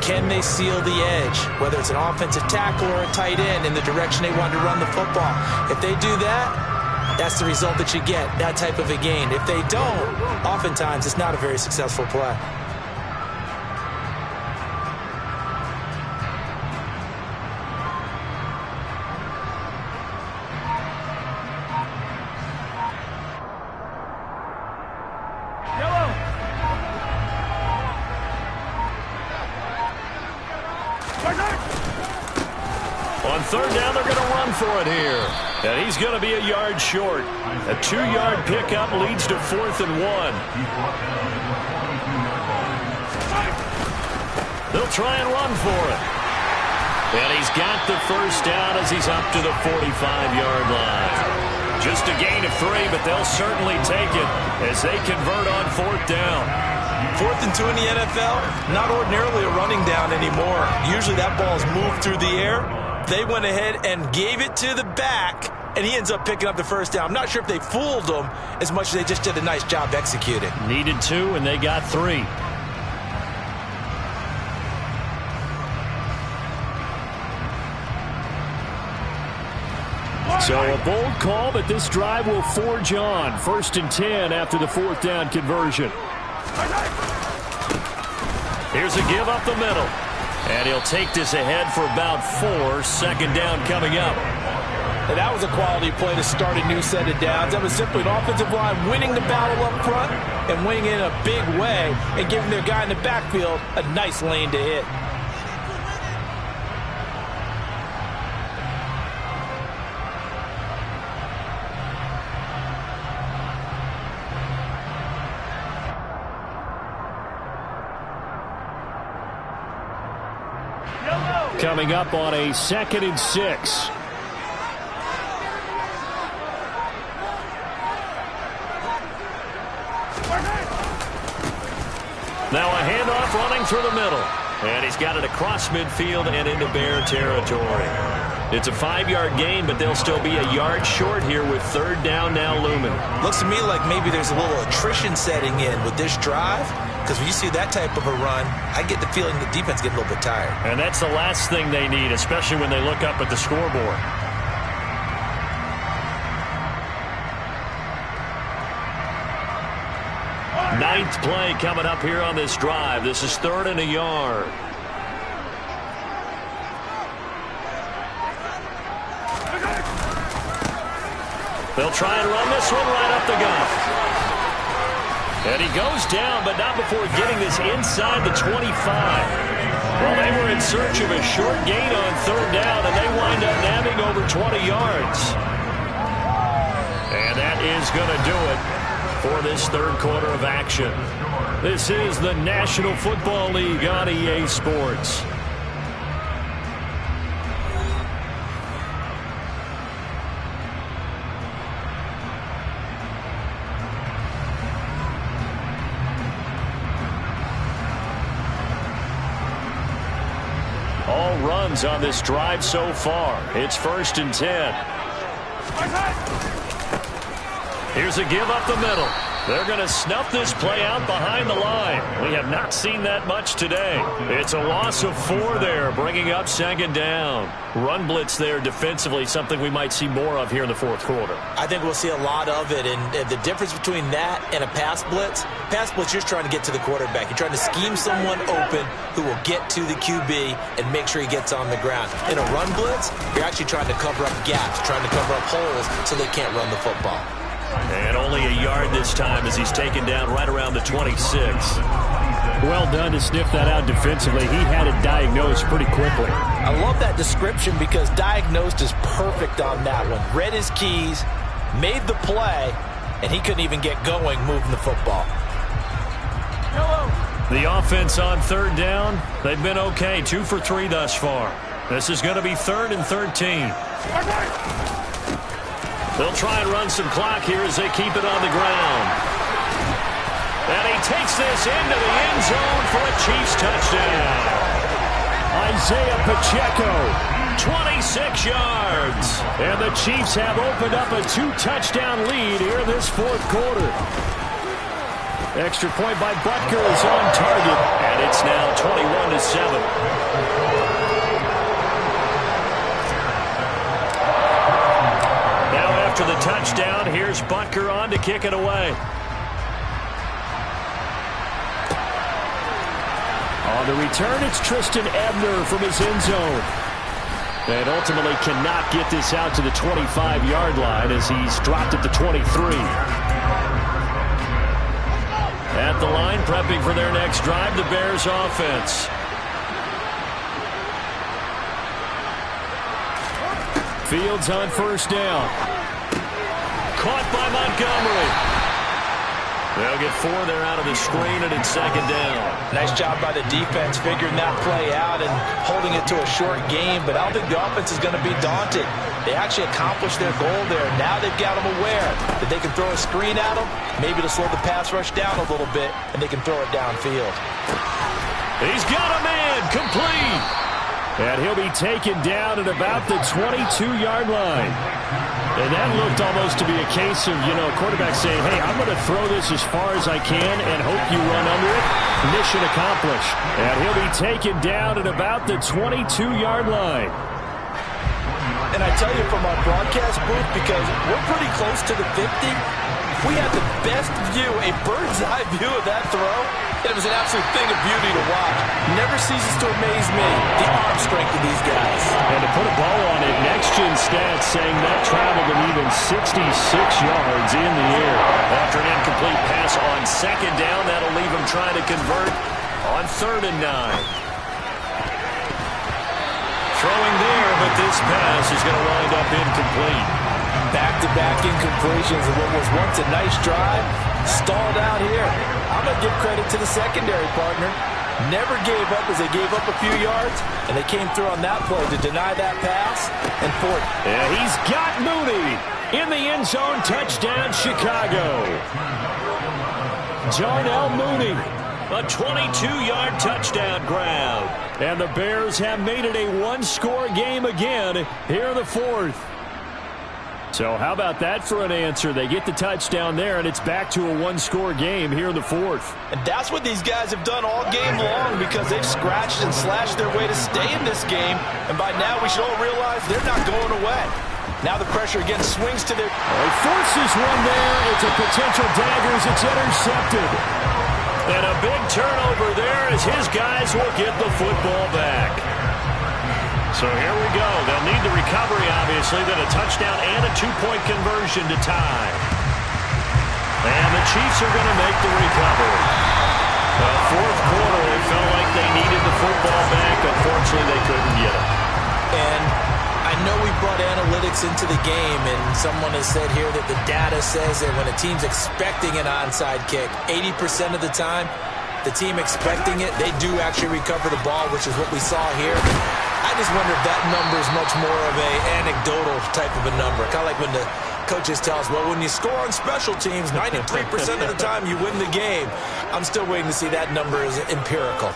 can they seal the edge? Whether it's an offensive tackle or a tight end in the direction they want to run the football. If they do that, that's the result that you get, that type of a gain. If they don't, oftentimes it's not a very successful play. On third down, they're going to run for it here. And he's going to be a yard short. A 2-yard pickup leads to 4th and 1. They'll try and run for it. And he's got the first down as he's up to the 45-yard line. Just a gain of 3, but they'll certainly take it as they convert on 4th down. 4th and 2 in the NFL, not ordinarily a running down anymore. Usually that ball is moved through the air. They went ahead and gave it to the back, and he ends up picking up the first down. I'm not sure if they fooled him as much as they just did a nice job executing. Needed 2, and they got 3. So a bold call, but this drive will forge on. 1st and 10 after the 4th down conversion. Here's a give up the middle. And he'll take this ahead for about 4. 2nd down coming up. And that was a quality play to start a new set of downs. That was simply an offensive line winning the battle up front and winning in a big way and giving their guy in the backfield a nice lane to hit. Coming up on a 2nd and 6. Now a handoff running through the middle. And he's got it across midfield and into Bear territory. It's a 5-yard gain, but they'll still be a yard short here with 3rd down now looming. Looks to me like maybe there's a little attrition setting in with this drive. Because when you see that type of a run, I get the feeling the defense gets a little bit tired. And that's the last thing they need, especially when they look up at the scoreboard. Ninth play coming up here on this drive. This is 3rd and a yard. They'll try and run this one right up the gut. And he goes down, but not before getting this inside the 25. Well, they were in search of a short gain on 3rd down, and they wind up nabbing over 20 yards. And that is going to do it for this 3rd quarter of action. This is the National Football League on EA Sports. All runs on this drive so far. It's 1st and 10. Here's a give up the middle. They're going to snuff this play out behind the line. We have not seen that much today. It's a loss of 4 there, bringing up 2nd down. Run blitz there defensively, something we might see more of here in the 4th quarter. I think we'll see a lot of it, and the difference between that and a pass blitz, you're just trying to get to the quarterback. You're trying to scheme someone open who will get to the QB and make sure he gets on the ground. In a run blitz, you're actually trying to cover up gaps, trying to cover up holes so they can't run the football. And only a yard this time as he's taken down right around the 26. Well done to sniff that out defensively. He had it diagnosed pretty quickly. I love that description because diagnosed is perfect on that one. Read his keys, made the play, and he couldn't even get going moving the football. The offense on 3rd down, they've been okay. 2 for 3 thus far. This is going to be 3rd and 13. They'll try and run some clock here as they keep it on the ground. And he takes this into the end zone for a Chiefs touchdown. Isaiah Pacheco. 26 yards. And the Chiefs have opened up a 2-touchdown lead here in this 4th quarter. Extra point by Butker is on target. And it's now 21-7. After the touchdown, here's Butker on to kick it away. On the return, it's Tristan Ebner from his end zone. And ultimately cannot get this out to the 25-yard line as he's dropped at the 23. At the line, prepping for their next drive, the Bears offense. Fields on 1st down. Caught by Montgomery. They'll get 4 there out of the screen, and it's second down. Nice job by the defense figuring that play out and holding it to a short game, but I don't think the offense is going to be daunted. They actually accomplished their goal there. Now they've got them aware that they can throw a screen at them, maybe to slow the pass rush down a little bit, and they can throw it downfield. He's got a man, complete. And he'll be taken down at about the 22-yard line. And that looked almost to be a case of, quarterback saying, hey, I'm going to throw this as far as I can and hope you run under it. Mission accomplished. And he'll be taken down at about the 22-yard line. And I tell you from our broadcast booth, because we're pretty close to the 50, we had the best view, a bird's-eye view of that throw. It was an absolute thing of beauty to watch. Never ceases to amaze me, the arm strength of these guys. And to put a bow on it, next-gen stats saying that traveled an even 66 yards in the air. After an incomplete pass on second down, that'll leave him trying to convert on 3rd and 9. Throwing there, but this pass is going to wind up incomplete. Back-to-back incompletions of what was once a nice drive, stalled out here. I'm going to give credit to the secondary partner. Never gave up as they gave up a few yards, and they came through on that play to deny that pass and force. And he's got Mooney in the end zone. Touchdown, Chicago. Darnell Mooney. A 22-yard touchdown grab. And the Bears have made it a one-score game again here in the 4th. So how about that for an answer? They get the touchdown there, and it's back to a one-score game here in the 4th. And that's what these guys have done all game long, because they've scratched and slashed their way to stay in this game. And by now we should all realize they're not going away. Now the pressure again swings to their... He forces one there. It's a potential dagger as it's intercepted. And a big turnover there as his guys will get the football back. So here we go. They'll need the recovery, obviously, then a touchdown and a 2-point conversion to tie. And the Chiefs are going to make the recovery. The 4th quarter, they felt like they needed the football back. Unfortunately, they couldn't get it. And I know we brought analytics into the game, and someone has said here that the data says that when a team's expecting an onside kick, 80% of the time, the team expecting it, they do actually recover the ball, which is what we saw here. I just wonder if that number is much more of an anecdotal type of a number. Kind of like when the coaches tell us, well, when you score on special teams, 93% of the time you win the game. I'm still waiting to see that number as empirical.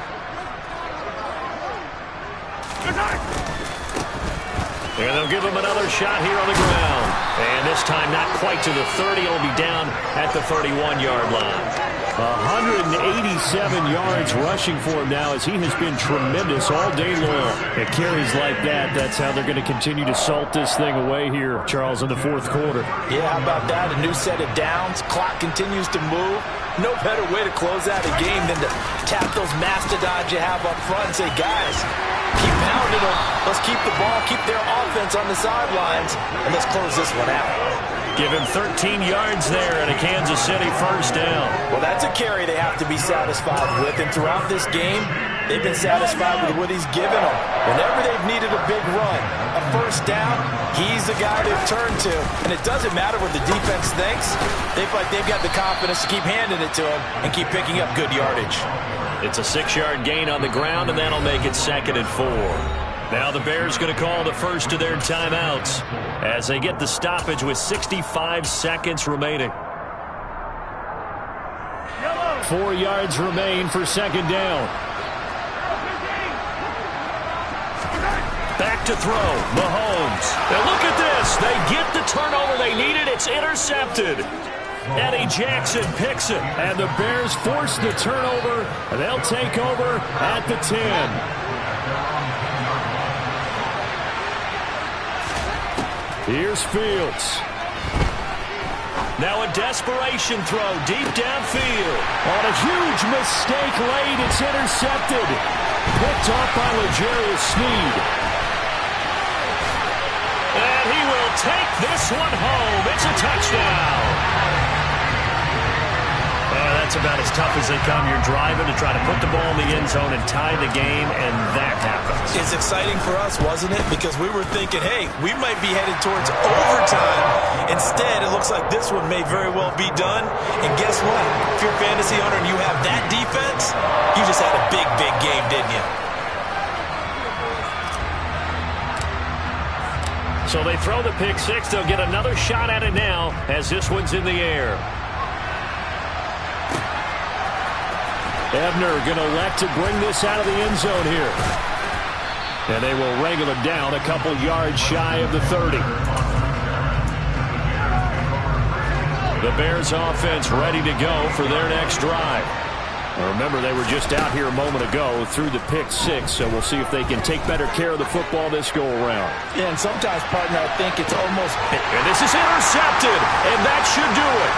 And they'll give him another shot here on the ground. And this time not quite to the 30. It'll be down at the 31-yard line. 187 yards rushing for him now as he has been tremendous all day long. At carries like that, that's how they're going to continue to salt this thing away here, Charles, in the 4th quarter. Yeah, how about that? A new set of downs. Clock continues to move. No better way to close out a game than to tap those mastodons you have up front and say, guys, keep pounding them. Let's keep the ball, keep their offense on the sidelines, and let's close this one out. Give him 13 yards there and a Kansas City first down. Well, that's a carry they have to be satisfied with. And throughout this game, they've been satisfied with what he's given them. Whenever they've needed a big run, a first down, he's the guy they've turned to. And it doesn't matter what the defense thinks. They feel like they've got the confidence to keep handing it to him and keep picking up good yardage. It's a 6-yard gain on the ground, and that'll make it 2nd and 4. Now the Bears going to call the first of their timeouts as they get the stoppage with 65 seconds remaining. 4 yards remain for second down. Back to throw, Mahomes. And look at this. They get the turnover they needed. It's intercepted. Eddie Jackson picks it. And the Bears force the turnover. And they'll take over at the 10. Here's Fields. Now a desperation throw deep downfield. On a huge mistake late, it's intercepted. Picked off by L'Jarius Sneed. And he will take this one home. It's a touchdown. That's about as tough as they come. You're driving to try to put the ball in the end zone and tie the game, and that happens. It's exciting for us, wasn't it? Because we were thinking, hey, we might be headed towards overtime. Instead, it looks like this one may very well be done. And guess what? If you're a fantasy owner and you have that defense, you just had a big, big game, didn't you? So they throw the pick six. They'll get another shot at it now as this one's in the air. Ebner going to elect to bring this out of the end zone here. And they will wrangle it down a couple yards shy of the 30. The Bears offense ready to go for their next drive. Remember, they were just out here a moment ago through the pick six, so we'll see if they can take better care of the football this go-around. Yeah, and sometimes, partner, I think it's almost... And this is intercepted, and that should do it.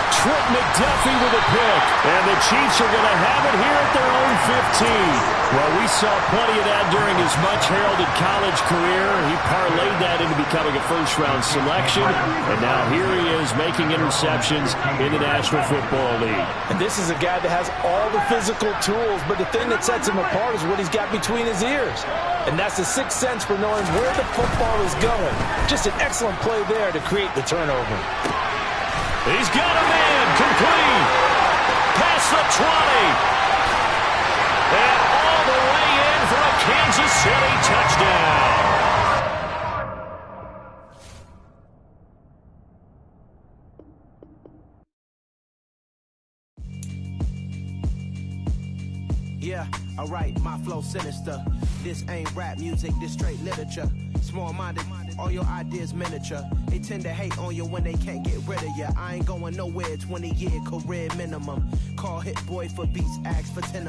Trent McDuffie with a pick, and the Chiefs are going to have it here at their own 15. Well, we saw plenty of that during his much-heralded college career. He parlayed that into becoming a first-round selection, and now here he is making interceptions in the National Football League. And this is a guy that has all the physical tools, but the thing that sets him apart is what he's got between his ears. And that's the sixth sense for knowing where the football is going. Just an excellent play there to create the turnover. He's got a man, complete, past the 20, and all the way in for a Kansas City touchdown. Yeah, alright, my flow sinister. This ain't rap music, this straight literature. Small-minded, all your ideas miniature. They tend to hate on you when they can't get rid of you. I ain't going nowhere, 20-year career minimum. Call Hit Boy for beats, ask for 10